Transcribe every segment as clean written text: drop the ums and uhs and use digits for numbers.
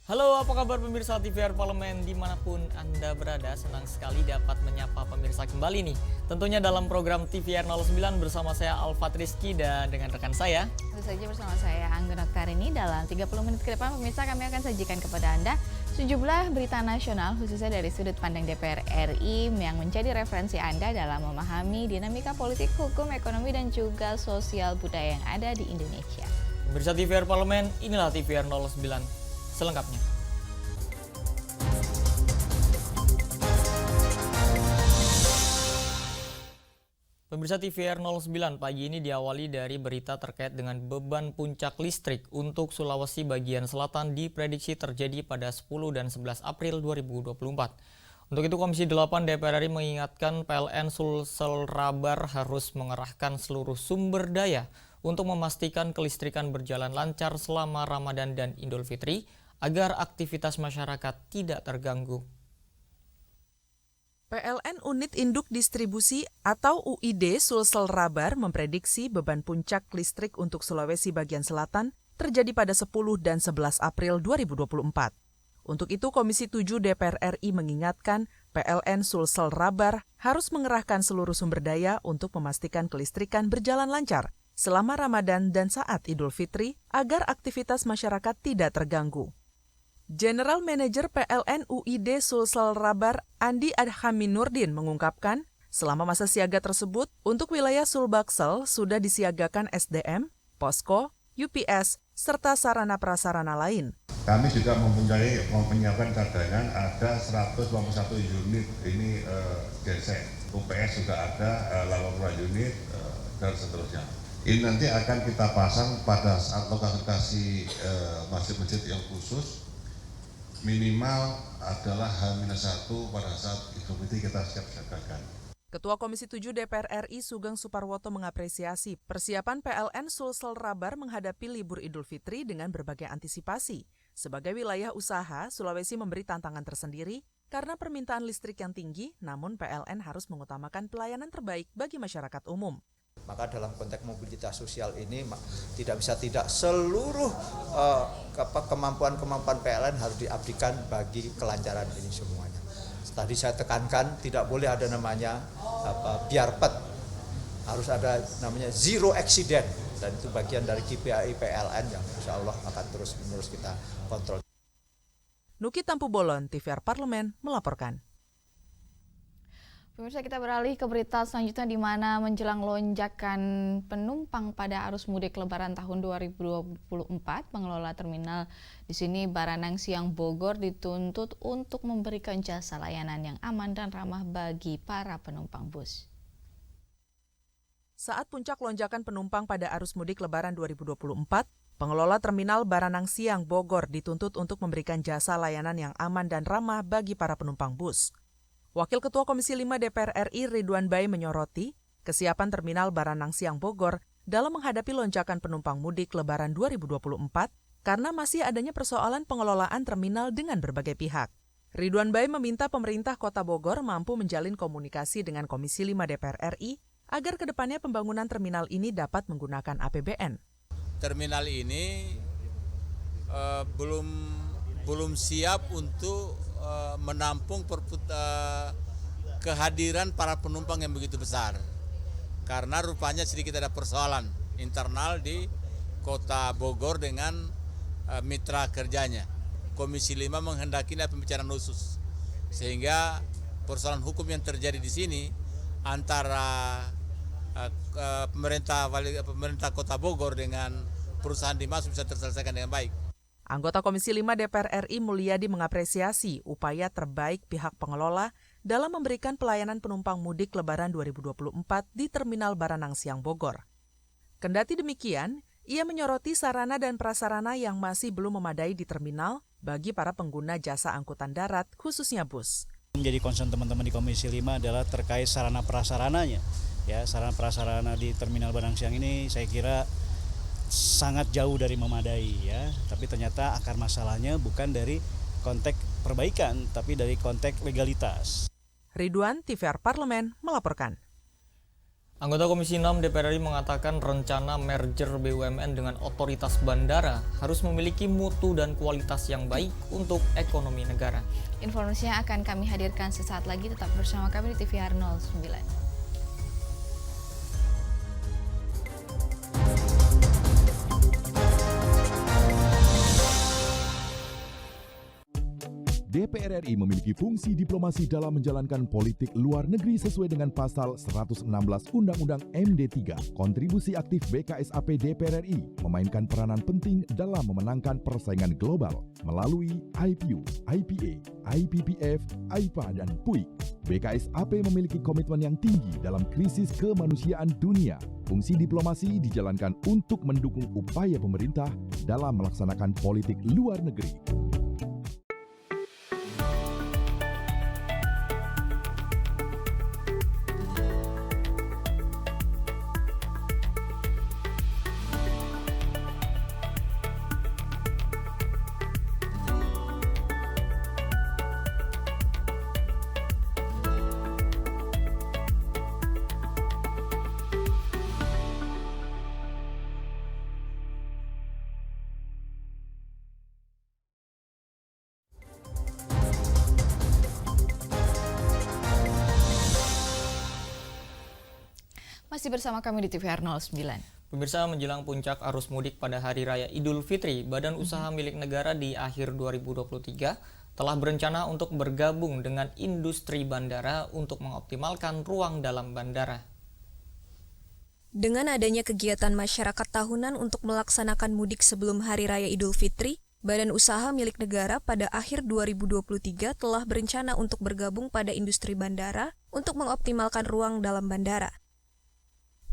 Halo, apa kabar pemirsa TVR Parlemen dimanapun Anda berada? Senang sekali dapat menyapa pemirsa kembali nih. Tentunya dalam program TVR 09 bersama saya Alfat Rizky dan dengan rekan saya. Tentu saja bersama saya Anggun Oktarini. Dalam 30 menit ke depan pemirsa kami akan sajikan kepada Anda sejumlah berita nasional khususnya dari sudut pandang DPR RI yang menjadi referensi Anda dalam memahami dinamika politik, hukum, ekonomi, dan juga sosial budaya yang ada di Indonesia. Pemirsa TVR Parlemen, inilah TVR 09 selengkapnya. Pemirsa TVR 09 pagi ini diawali dari berita terkait dengan beban puncak listrik untuk Sulawesi bagian selatan diprediksi terjadi pada 10 dan 11 April 2024. Untuk itu Komisi 8 DPR RI mengingatkan PLN Sulsel Rabar harus mengerahkan seluruh sumber daya untuk memastikan kelistrikan berjalan lancar selama Ramadan dan Idul Fitri agar aktivitas masyarakat tidak terganggu. PLN Unit Induk Distribusi atau UID Sulsel Rabar memprediksi beban puncak listrik untuk Sulawesi bagian selatan terjadi pada 10 dan 11 April 2024. Untuk itu Komisi 7 DPR RI mengingatkan PLN Sulsel Rabar harus mengerahkan seluruh sumber daya untuk memastikan kelistrikan berjalan lancar selama Ramadan dan saat Idul Fitri agar aktivitas masyarakat tidak terganggu. General Manager PLN UID Sulsel Rabar Andi Adhaminurdin mengungkapkan, selama masa siaga tersebut, untuk wilayah Sulbaksel sudah disiagakan SDM, posko, UPS, serta sarana-prasarana lain. Kami juga menyiapkan cadangan ada 121 unit ini genset, UPS juga ada 82 unit dan seterusnya. Ini nanti akan kita pasang pada saat lokasi masjid-masjid yang khusus. Minimal adalah H-1 pada saat Idul Fitri kita siap-siagakan. Ketua Komisi 7 DPR RI Sugeng Suparwoto mengapresiasi persiapan PLN Sulsel Rabar menghadapi libur Idul Fitri dengan berbagai antisipasi. Sebagai wilayah usaha, Sulawesi memberi tantangan tersendiri karena permintaan listrik yang tinggi, namun PLN harus mengutamakan pelayanan terbaik bagi masyarakat umum. Maka dalam konteks mobilitas sosial ini tidak bisa tidak seluruh kemampuan-kemampuan PLN harus diabdikan bagi kelancaran ini semuanya. Tadi saya tekankan tidak boleh ada namanya biarpet, harus ada namanya zero accident dan itu bagian dari KPI PLN yang insya Allah akan terus-menerus kita kontrol. Nuki Tampu Bolon, TVR Parlemen melaporkan. Pemirsa, kita beralih ke berita selanjutnya di mana menjelang lonjakan penumpang pada arus mudik Lebaran tahun 2024, pengelola terminal di sini Baranang Siang Bogor dituntut untuk memberikan jasa layanan yang aman dan ramah bagi para penumpang bus. Saat puncak lonjakan penumpang pada arus mudik Lebaran 2024, pengelola terminal Baranang Siang Bogor dituntut untuk memberikan jasa layanan yang aman dan ramah bagi para penumpang bus. Wakil Ketua Komisi 5 DPR RI Ridwan Bae menyoroti kesiapan terminal Baranang Siang Bogor dalam menghadapi lonjakan penumpang mudik Lebaran 2024 karena masih adanya persoalan pengelolaan terminal dengan berbagai pihak. Ridwan Bae meminta pemerintah Kota Bogor mampu menjalin komunikasi dengan Komisi 5 DPR RI agar kedepannya pembangunan terminal ini dapat menggunakan APBN. Terminal ini belum siap untuk menampung kehadiran para penumpang yang begitu besar. Karena rupanya sedikit ada persoalan internal di Kota Bogor dengan mitra kerjanya. Komisi 5 menghendaki pembicaraan khusus. Sehingga persoalan hukum yang terjadi di sini antara pemerintah Kota Bogor dengan perusahaan Dimas bisa terselesaikan dengan baik. Anggota Komisi 5 DPR RI Mulyadi mengapresiasi upaya terbaik pihak pengelola dalam memberikan pelayanan penumpang mudik Lebaran 2024 di Terminal Baranang Siang Bogor. Kendati demikian, ia menyoroti sarana dan prasarana yang masih belum memadai di terminal bagi para pengguna jasa angkutan darat, khususnya bus. Menjadi concern teman-teman di Komisi 5 adalah terkait sarana prasarananya. Ya, sarana prasarana di Terminal Baranang Siang ini saya kira sangat jauh dari memadai ya, tapi ternyata akar masalahnya bukan dari konteks perbaikan, tapi dari konteks legalitas. Ridwan, TVR Parlemen melaporkan. Anggota Komisi 6 DPR RI mengatakan rencana merger BUMN dengan otoritas bandara harus memiliki mutu dan kualitas yang baik untuk ekonomi negara. Informasinya akan kami hadirkan sesaat lagi, tetap bersama kami di TVR 09. DPR RI memiliki fungsi diplomasi dalam menjalankan politik luar negeri sesuai dengan pasal 116 Undang-Undang MD 3. Kontribusi aktif BKSAP DPR RI memainkan peranan penting dalam memenangkan persaingan global melalui IPU, IPA, IPPF, AIPA, dan PUIK. BKSAP memiliki komitmen yang tinggi dalam krisis kemanusiaan dunia. Fungsi diplomasi dijalankan untuk mendukung upaya pemerintah dalam melaksanakan politik luar negeri. Masih bersama kami di TVR 09. Pemirsa, menjelang puncak arus mudik pada Hari Raya Idul Fitri, Badan Usaha Milik Negara di akhir 2023 telah berencana untuk bergabung dengan industri bandara untuk mengoptimalkan ruang dalam bandara. Dengan adanya kegiatan masyarakat tahunan untuk melaksanakan mudik sebelum Hari Raya Idul Fitri, Badan Usaha Milik Negara pada akhir 2023 telah berencana untuk bergabung pada industri bandara untuk mengoptimalkan ruang dalam bandara.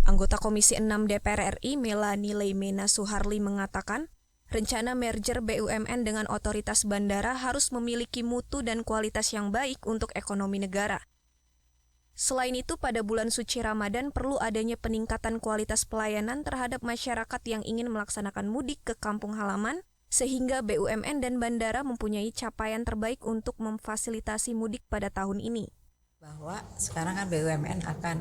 Anggota Komisi 6 DPR RI Melanie Leimena Suharli mengatakan, rencana merger BUMN dengan otoritas bandara harus memiliki mutu dan kualitas yang baik untuk ekonomi negara. Selain itu, pada bulan suci Ramadan perlu adanya peningkatan kualitas pelayanan terhadap masyarakat yang ingin melaksanakan mudik ke kampung halaman, sehingga BUMN dan bandara mempunyai capaian terbaik untuk memfasilitasi mudik pada tahun ini. Bahwa sekarang kan BUMN akan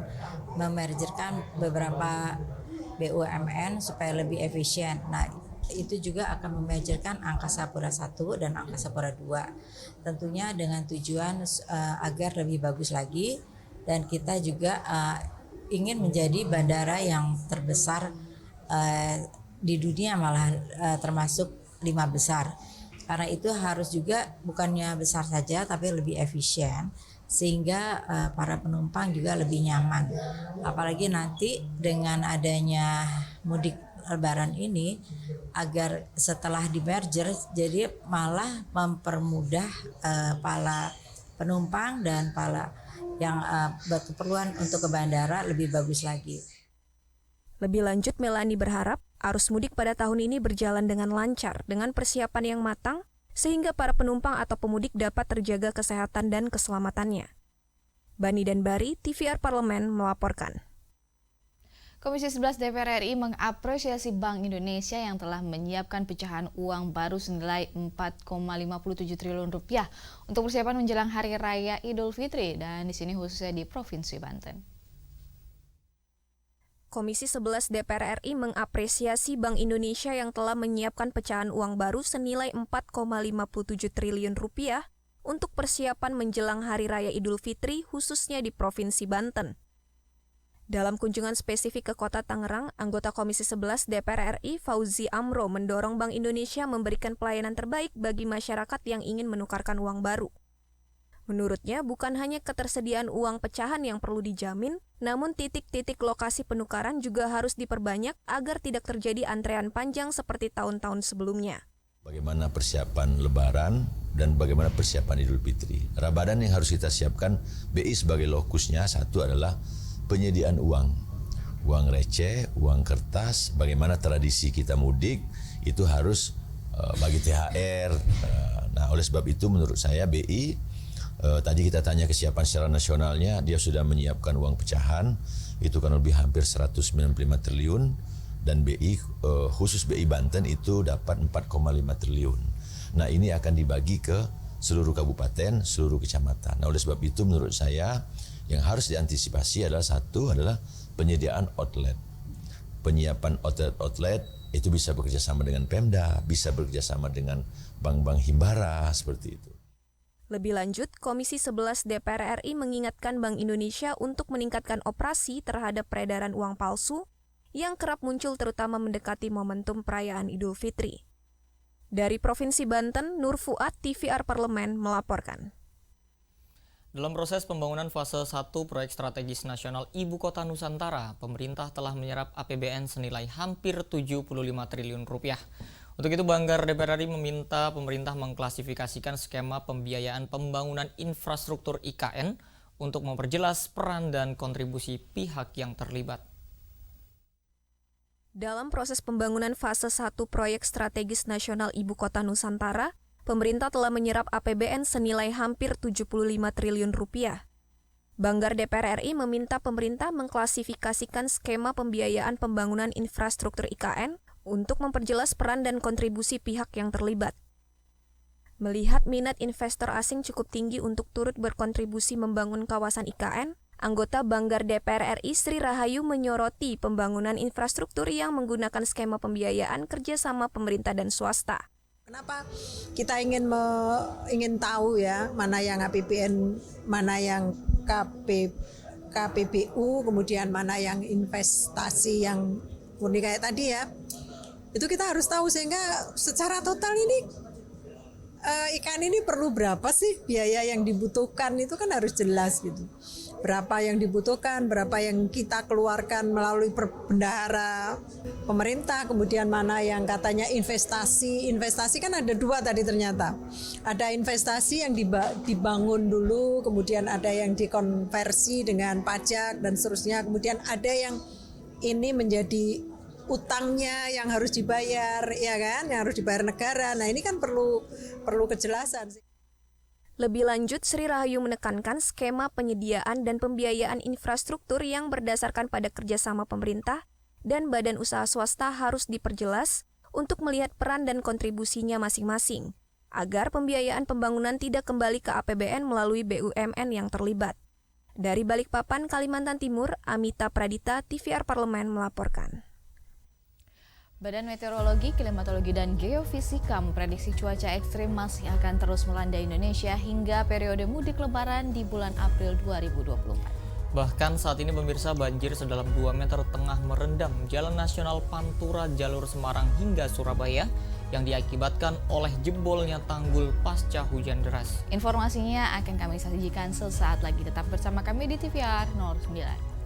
memergerkan beberapa BUMN supaya lebih efisien. Nah, itu juga akan memergerkan Angkasa Pura I dan Angkasa Pura II. Tentunya dengan tujuan agar lebih bagus lagi, dan kita juga ingin menjadi bandara yang terbesar di dunia, malah termasuk 5 besar. Karena itu harus juga bukannya besar saja tapi lebih efisien, sehingga para penumpang juga lebih nyaman. Apalagi nanti dengan adanya mudik Lebaran ini, agar setelah di merger jadi malah mempermudah para penumpang dan para yang berkeperluan untuk ke bandara lebih bagus lagi. Lebih lanjut, Melanie berharap arus mudik pada tahun ini berjalan dengan lancar dengan persiapan yang matang, sehingga para penumpang atau pemudik dapat terjaga kesehatan dan keselamatannya. Bani dan Bari, TVR Parlemen melaporkan. Komisi 11 DPR RI mengapresiasi Bank Indonesia yang telah menyiapkan pecahan uang baru senilai 4,57 triliun rupiah untuk persiapan menjelang Hari Raya Idul Fitri, dan di sini khususnya di Provinsi Banten. Komisi 11 DPR RI mengapresiasi Bank Indonesia yang telah menyiapkan pecahan uang baru senilai 4,57 triliun rupiah untuk persiapan menjelang Hari Raya Idul Fitri khususnya di Provinsi Banten. Dalam kunjungan spesifik ke Kota Tangerang, anggota Komisi 11 DPR RI Fauzi Amro mendorong Bank Indonesia memberikan pelayanan terbaik bagi masyarakat yang ingin menukarkan uang baru. Menurutnya, bukan hanya ketersediaan uang pecahan yang perlu dijamin, namun titik-titik lokasi penukaran juga harus diperbanyak agar tidak terjadi antrean panjang seperti tahun-tahun sebelumnya. Bagaimana persiapan Lebaran dan bagaimana persiapan Idul Fitri. Ramadan yang harus kita siapkan, BI sebagai lokusnya, satu adalah penyediaan uang receh, uang kertas. Bagaimana tradisi kita mudik itu harus bagi THR. Nah, oleh sebab itu menurut saya BI, tadi kita tanya kesiapan secara nasionalnya, dia sudah menyiapkan uang pecahan, itu kan lebih hampir 195 triliun, dan BI khusus BI Banten itu dapat 4,5 triliun. Nah, ini akan dibagi ke seluruh kabupaten, seluruh kecamatan. Nah, oleh sebab itu menurut saya yang harus diantisipasi adalah satu adalah penyediaan outlet. Penyiapan outlet itu bisa bekerja sama dengan Pemda, bisa bekerja sama dengan bank-bank himbara, seperti itu. Lebih lanjut, Komisi 11 DPR RI mengingatkan Bank Indonesia untuk meningkatkan operasi terhadap peredaran uang palsu yang kerap muncul terutama mendekati momentum perayaan Idul Fitri. Dari Provinsi Banten, Nur Fuad, TVR Parlemen melaporkan. Dalam proses pembangunan fase 1 proyek strategis nasional Ibu Kota Nusantara, pemerintah telah menyerap APBN senilai hampir 75 triliun rupiah. Untuk itu, Banggar DPR RI meminta pemerintah mengklasifikasikan skema pembiayaan pembangunan infrastruktur IKN untuk memperjelas peran dan kontribusi pihak yang terlibat. Dalam proses pembangunan fase 1 proyek strategis nasional Ibu Kota Nusantara, pemerintah telah menyerap APBN senilai hampir 75 triliun rupiah. Banggar DPR RI meminta pemerintah mengklasifikasikan skema pembiayaan pembangunan infrastruktur IKN untuk memperjelas peran dan kontribusi pihak yang terlibat. Melihat minat investor asing cukup tinggi untuk turut berkontribusi membangun kawasan IKN, anggota Banggar DPR RI Sri Rahayu menyoroti pembangunan infrastruktur yang menggunakan skema pembiayaan kerjasama pemerintah dan swasta. Kenapa kita ingin tahu ya mana yang APBN, mana yang KPBU, kemudian mana yang investasi yang murni kayak tadi ya. Itu kita harus tahu sehingga secara total ini ikan ini perlu berapa sih biaya yang dibutuhkan, itu kan harus jelas gitu. Berapa yang dibutuhkan, berapa yang kita keluarkan melalui bendahara pemerintah, kemudian mana yang katanya investasi kan ada dua tadi ternyata. Ada investasi yang dibangun dulu, kemudian ada yang dikonversi dengan pajak dan seterusnya, kemudian ada yang ini menjadi utangnya yang harus dibayar, ya kan, yang harus dibayar negara. Nah ini kan perlu kejelasan sih. Lebih lanjut, Sri Rahayu menekankan skema penyediaan dan pembiayaan infrastruktur yang berdasarkan pada kerjasama pemerintah dan badan usaha swasta harus diperjelas untuk melihat peran dan kontribusinya masing-masing, agar pembiayaan pembangunan tidak kembali ke APBN melalui BUMN yang terlibat. Dari Balikpapan, Kalimantan Timur, Amita Pradita, TVR Parlemen melaporkan. Badan Meteorologi, Klimatologi, dan Geofisika memprediksi cuaca ekstrim masih akan terus melanda Indonesia hingga periode mudik lebaran di bulan April 2024. Bahkan saat ini pemirsa, banjir sedalam 2 meter tengah merendam Jalan Nasional Pantura jalur Semarang hingga Surabaya yang diakibatkan oleh jebolnya tanggul pasca hujan deras. Informasinya akan kami sajikan sesaat lagi. Tetap bersama kami di TVR 09.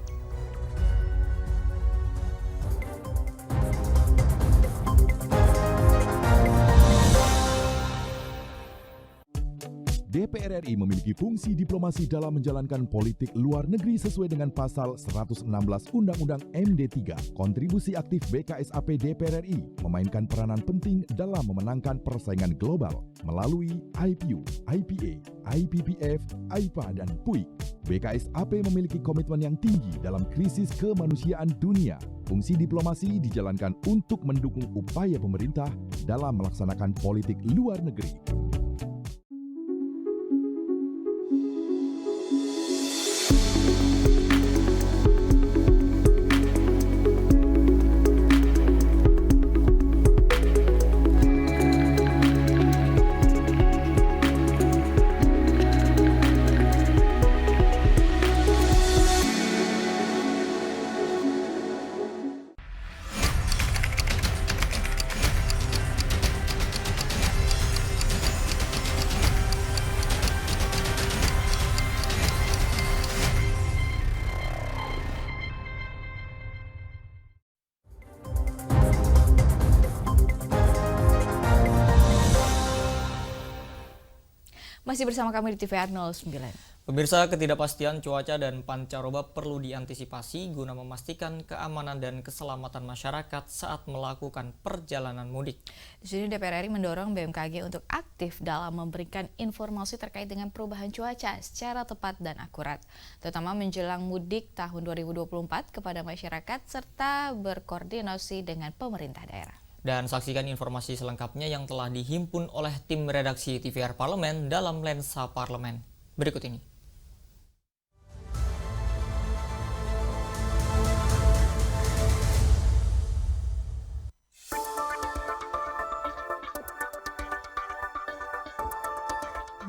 DPR RI memiliki fungsi diplomasi dalam menjalankan politik luar negeri sesuai dengan pasal 116 Undang-Undang MD3. Kontribusi aktif BKSAP DPR RI memainkan peranan penting dalam memenangkan persaingan global melalui IPU, IPA, IPPF, AIPA, dan PUIK. BKSAP memiliki komitmen yang tinggi dalam krisis kemanusiaan dunia. Fungsi diplomasi dijalankan untuk mendukung upaya pemerintah dalam melaksanakan politik luar negeri. Masih bersama kami di TVR 09. Pemirsa, ketidakpastian cuaca dan pancaroba perlu diantisipasi guna memastikan keamanan dan keselamatan masyarakat saat melakukan perjalanan mudik. Di sini DPR RI mendorong BMKG untuk aktif dalam memberikan informasi terkait dengan perubahan cuaca secara tepat dan akurat, terutama menjelang mudik tahun 2024 kepada masyarakat serta berkoordinasi dengan pemerintah daerah. Dan saksikan informasi selengkapnya yang telah dihimpun oleh tim redaksi TVR Parlemen dalam Lensa Parlemen. Berikut ini.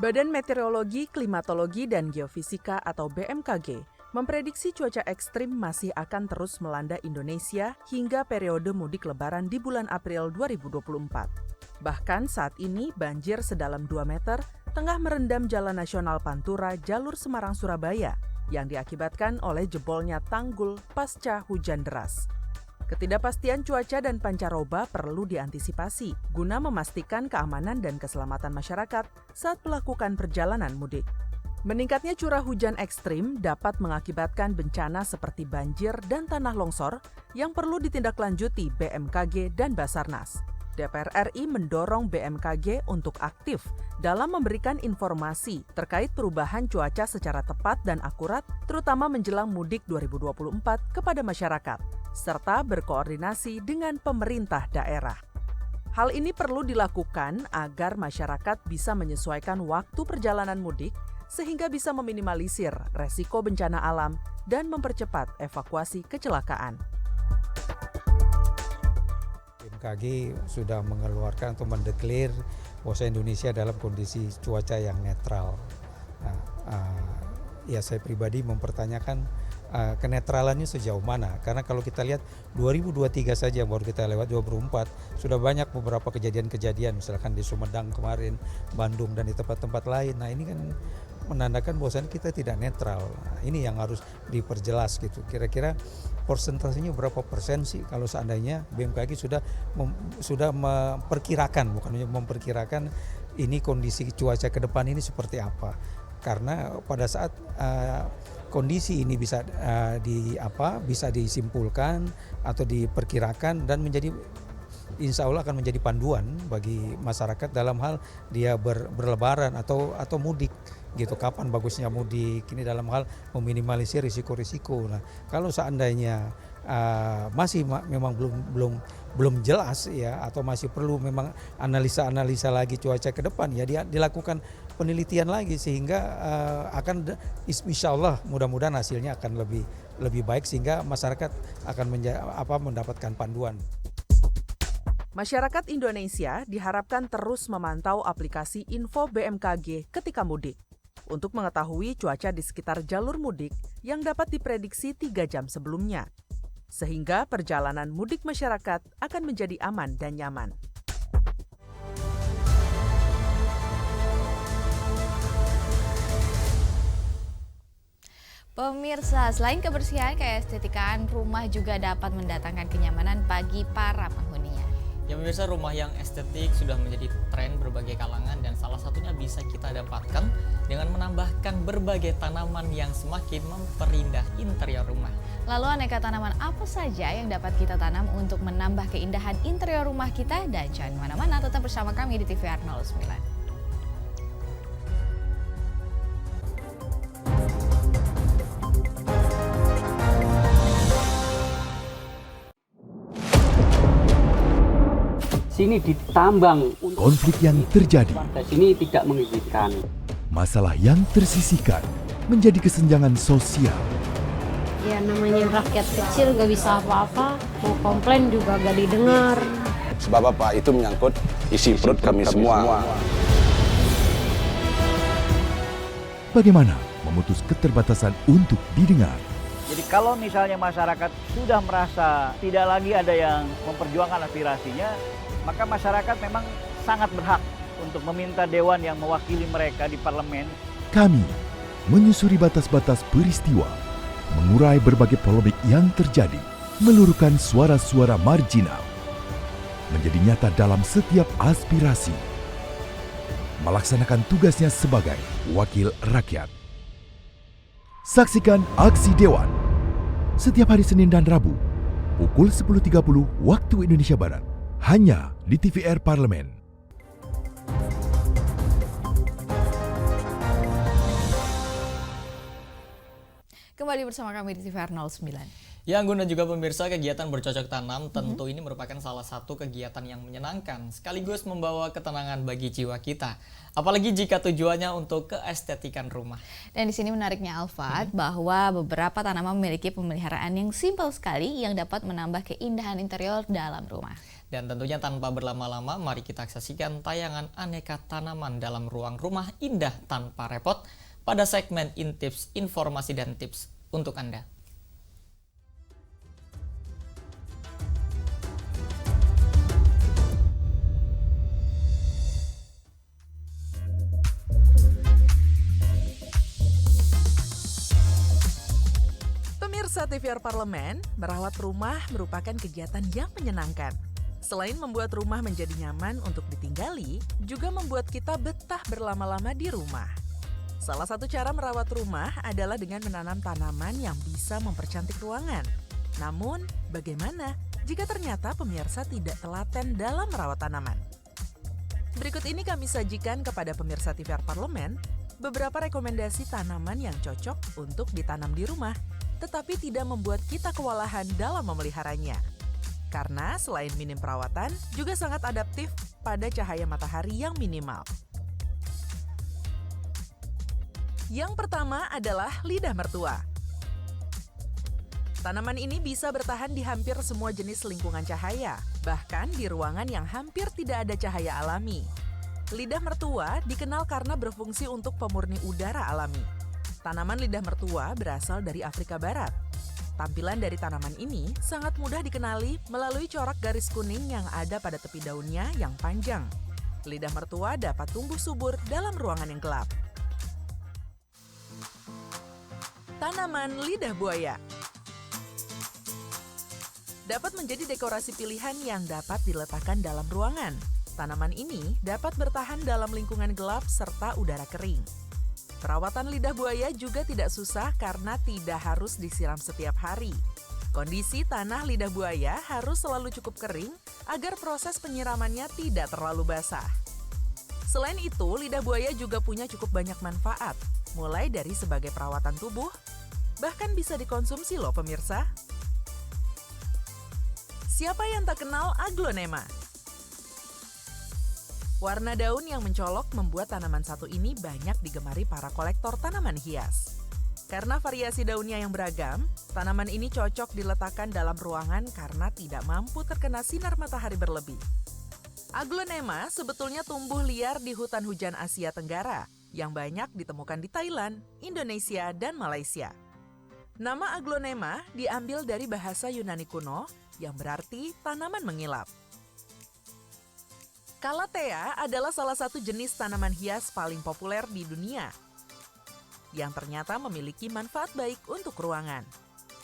Badan Meteorologi, Klimatologi, dan Geofisika atau BMKG memprediksi cuaca ekstrim masih akan terus melanda Indonesia hingga periode mudik lebaran di bulan April 2024. Bahkan saat ini banjir sedalam 2 meter tengah merendam Jalan Nasional Pantura jalur Semarang-Surabaya yang diakibatkan oleh jebolnya tanggul pasca hujan deras. Ketidakpastian cuaca dan pancaroba perlu diantisipasi guna memastikan keamanan dan keselamatan masyarakat saat melakukan perjalanan mudik. Meningkatnya curah hujan ekstrim dapat mengakibatkan bencana seperti banjir dan tanah longsor yang perlu ditindaklanjuti BMKG dan Basarnas. DPR RI mendorong BMKG untuk aktif dalam memberikan informasi terkait perubahan cuaca secara tepat dan akurat, terutama menjelang mudik 2024 kepada masyarakat, serta berkoordinasi dengan pemerintah daerah. Hal ini perlu dilakukan agar masyarakat bisa menyesuaikan waktu perjalanan mudik sehingga bisa meminimalisir resiko bencana alam dan mempercepat evakuasi kecelakaan. BMKG sudah mengeluarkan atau mendeklar bahwa Indonesia dalam kondisi cuaca yang netral. Ya saya pribadi mempertanyakan kenetralannya sejauh mana, karena kalau kita lihat 2023 saja baru kita lewat 2024 sudah banyak beberapa kejadian-kejadian, misalkan di Sumedang kemarin, Bandung dan di tempat-tempat lain. Nah ini kan menandakan bahwasannya kita tidak netral. Nah, ini yang harus diperjelas gitu. Kira-kira persentasenya berapa persen sih kalau seandainya BMKG sudah memperkirakan, bukan hanya memperkirakan ini kondisi cuaca ke depan ini seperti apa. Karena pada saat kondisi ini bisa disimpulkan atau diperkirakan dan menjadi insya Allah akan menjadi panduan bagi masyarakat dalam hal dia berlebaran atau mudik gitu, kapan bagusnya mudik, ini dalam hal meminimalisir risiko-risiko. Nah, kalau seandainya masih memang belum jelas ya, atau masih perlu memang analisa lagi cuaca ke depan ya, dia dilakukan penelitian lagi sehingga akan insya Allah mudah-mudahan hasilnya akan lebih baik sehingga masyarakat akan mendapatkan panduan. Masyarakat Indonesia diharapkan terus memantau aplikasi info BMKG ketika mudik untuk mengetahui cuaca di sekitar jalur mudik yang dapat diprediksi 3 jam sebelumnya, sehingga perjalanan mudik masyarakat akan menjadi aman dan nyaman. Pemirsa, selain kebersihan, keestetikaan rumah juga dapat mendatangkan kenyamanan bagi para penghuninya. Ya pemirsa, rumah yang estetik sudah menjadi tren berbagai kalangan dan salah satunya bisa kita dapatkan dengan menambahkan berbagai tanaman yang semakin memperindah interior rumah. Lalu aneka tanaman apa saja yang dapat kita tanam untuk menambah keindahan interior rumah kita? Dan jangan kemana-mana, tetap bersama kami di TVR 09. Sini ditambang. Konflik yang terjadi, Sini tidak mengizinkan. masalah yang tersisihkan menjadi kesenjangan sosial. Ya namanya rakyat kecil gak bisa apa-apa, mau komplain juga gak didengar. Sebab apa? Itu menyangkut isi perut kami semua. Bagaimana memutus keterbatasan untuk didengar? Jadi kalau misalnya masyarakat sudah merasa tidak lagi ada yang memperjuangkan aspirasinya, maka masyarakat memang sangat berhak untuk meminta dewan yang mewakili mereka di parlemen. Kami menyusuri batas-batas peristiwa, mengurai berbagai polemik yang terjadi, meluruhkan suara-suara marginal, menjadi nyata dalam setiap aspirasi, melaksanakan tugasnya sebagai wakil rakyat. Saksikan Aksi Dewan setiap hari Senin dan Rabu pukul 10.30 waktu Indonesia Barat, hanya di TVR Parlemen. Kembali bersama kami di TVR 09. Ya, Anggun dan juga pemirsa, kegiatan bercocok tanam tentu ini merupakan salah satu kegiatan yang menyenangkan sekaligus membawa ketenangan bagi jiwa kita. Apalagi jika tujuannya untuk keestetikan rumah. Dan di sini menariknya Alfat bahwa beberapa tanaman memiliki pemeliharaan yang simpel sekali yang dapat menambah keindahan interior dalam rumah. Dan tentunya tanpa berlama-lama, mari kita saksikan tayangan aneka tanaman dalam ruang rumah indah tanpa repot pada segmen Intips, informasi dan tips untuk Anda. Pemirsa TVR Parlemen, merawat rumah merupakan kegiatan yang menyenangkan. Selain membuat rumah menjadi nyaman untuk ditinggali, juga membuat kita betah berlama-lama di rumah. Salah satu cara merawat rumah adalah dengan menanam tanaman yang bisa mempercantik ruangan. Namun, bagaimana jika ternyata pemirsa tidak telaten dalam merawat tanaman? Berikut ini kami sajikan kepada pemirsa TVR Parlemen beberapa rekomendasi tanaman yang cocok untuk ditanam di rumah, tetapi tidak membuat kita kewalahan dalam memeliharanya. Karena selain minim perawatan, juga sangat adaptif pada cahaya matahari yang minimal. Yang pertama adalah lidah mertua. Tanaman ini bisa bertahan di hampir semua jenis lingkungan cahaya, bahkan di ruangan yang hampir tidak ada cahaya alami. Lidah mertua dikenal karena berfungsi untuk pemurni udara alami. Tanaman lidah mertua berasal dari Afrika Barat. Tampilan dari tanaman ini sangat mudah dikenali melalui corak garis kuning yang ada pada tepi daunnya yang panjang. Lidah mertua dapat tumbuh subur dalam ruangan yang gelap. Tanaman lidah buaya dapat menjadi dekorasi pilihan yang dapat diletakkan dalam ruangan. Tanaman ini dapat bertahan dalam lingkungan gelap serta udara kering. Perawatan lidah buaya juga tidak susah karena tidak harus disiram setiap hari. Kondisi tanah lidah buaya harus selalu cukup kering agar proses penyiramannya tidak terlalu basah. Selain itu, lidah buaya juga punya cukup banyak manfaat, mulai dari sebagai perawatan tubuh, bahkan bisa dikonsumsi loh pemirsa. Siapa yang tak kenal aglonema? Warna daun yang mencolok membuat tanaman satu ini banyak digemari para kolektor tanaman hias. Karena variasi daunnya yang beragam, tanaman ini cocok diletakkan dalam ruangan karena tidak mampu terkena sinar matahari berlebih. Aglonema sebetulnya tumbuh liar di hutan hujan Asia Tenggara yang banyak ditemukan di Thailand, Indonesia, dan Malaysia. Nama aglonema diambil dari bahasa Yunani kuno yang berarti tanaman mengilap. Calathea adalah salah satu jenis tanaman hias paling populer di dunia yang ternyata memiliki manfaat baik untuk ruangan.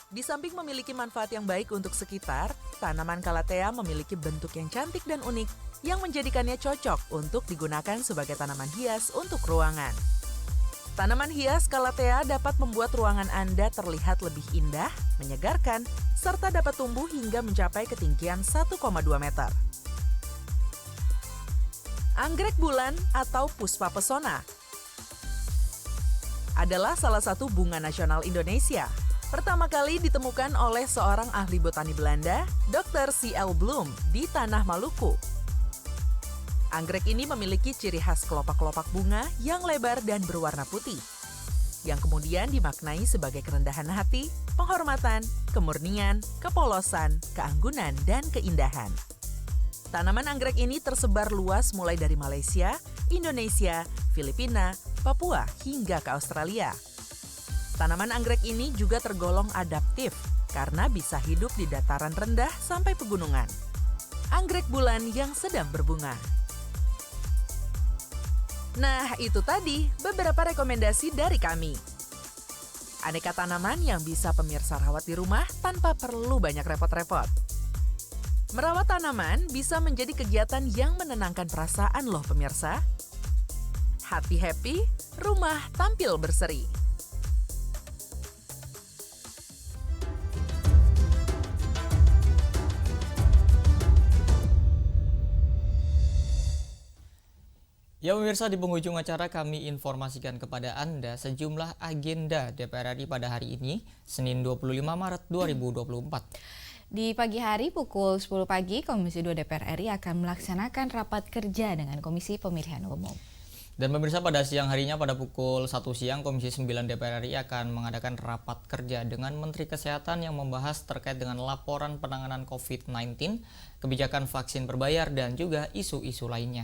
Di samping memiliki manfaat yang baik untuk sekitar, tanaman Calathea memiliki bentuk yang cantik dan unik yang menjadikannya cocok untuk digunakan sebagai tanaman hias untuk ruangan. Tanaman hias Calathea dapat membuat ruangan Anda terlihat lebih indah, menyegarkan, serta dapat tumbuh hingga mencapai ketinggian 1,2 meter. Anggrek bulan atau Puspa Pesona adalah salah satu bunga nasional Indonesia. Pertama kali ditemukan oleh seorang ahli botani Belanda, Dr. C.L. Bloom, di Tanah Maluku. Anggrek ini memiliki ciri khas kelopak-kelopak bunga yang lebar dan berwarna putih, yang kemudian dimaknai sebagai kerendahan hati, penghormatan, kemurnian, kepolosan, keanggunan, dan keindahan. Tanaman anggrek ini tersebar luas mulai dari Malaysia, Indonesia, Filipina, Papua, hingga ke Australia. Tanaman anggrek ini juga tergolong adaptif karena bisa hidup di dataran rendah sampai pegunungan. Anggrek bulan yang sedang berbunga. Nah, itu tadi beberapa rekomendasi dari kami. Aneka tanaman yang bisa pemirsa rawat di rumah tanpa perlu banyak repot-repot. Merawat tanaman bisa menjadi kegiatan yang menenangkan perasaan loh pemirsa. Hati happy, rumah tampil berseri. Ya pemirsa, di penghujung acara kami informasikan kepada Anda sejumlah agenda DPR RI pada hari ini, Senin 25 Maret 2024. Di pagi hari pukul 10 pagi, Komisi 2 DPR RI akan melaksanakan rapat kerja dengan Komisi Pemilihan Umum. Dan pemirsa, pada siang harinya pada pukul 1 siang, Komisi 9 DPR RI akan mengadakan rapat kerja dengan Menteri Kesehatan yang membahas terkait dengan laporan penanganan COVID-19, kebijakan vaksin berbayar, dan juga isu-isu lainnya.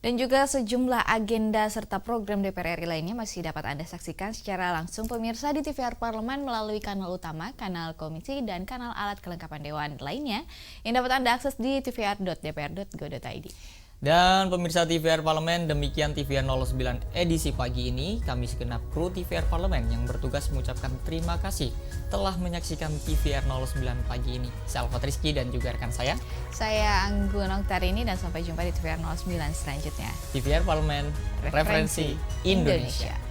Dan juga sejumlah agenda serta program DPR RI lainnya masih dapat Anda saksikan secara langsung pemirsa di TVR Parlemen melalui kanal utama, kanal komisi, dan kanal alat kelengkapan Dewan lainnya yang dapat Anda akses di tvr.dpr.go.id. Dan pemirsa TVR Parlemen, demikian TVR 09 edisi pagi ini. Kami segenap kru TVR Parlemen yang bertugas mengucapkan terima kasih telah menyaksikan TVR 09 pagi ini. Saya Alfat Rizky dan juga rekan saya Anggun Oktarini, dan sampai jumpa di TVR 09 selanjutnya. TVR Parlemen, referensi Indonesia.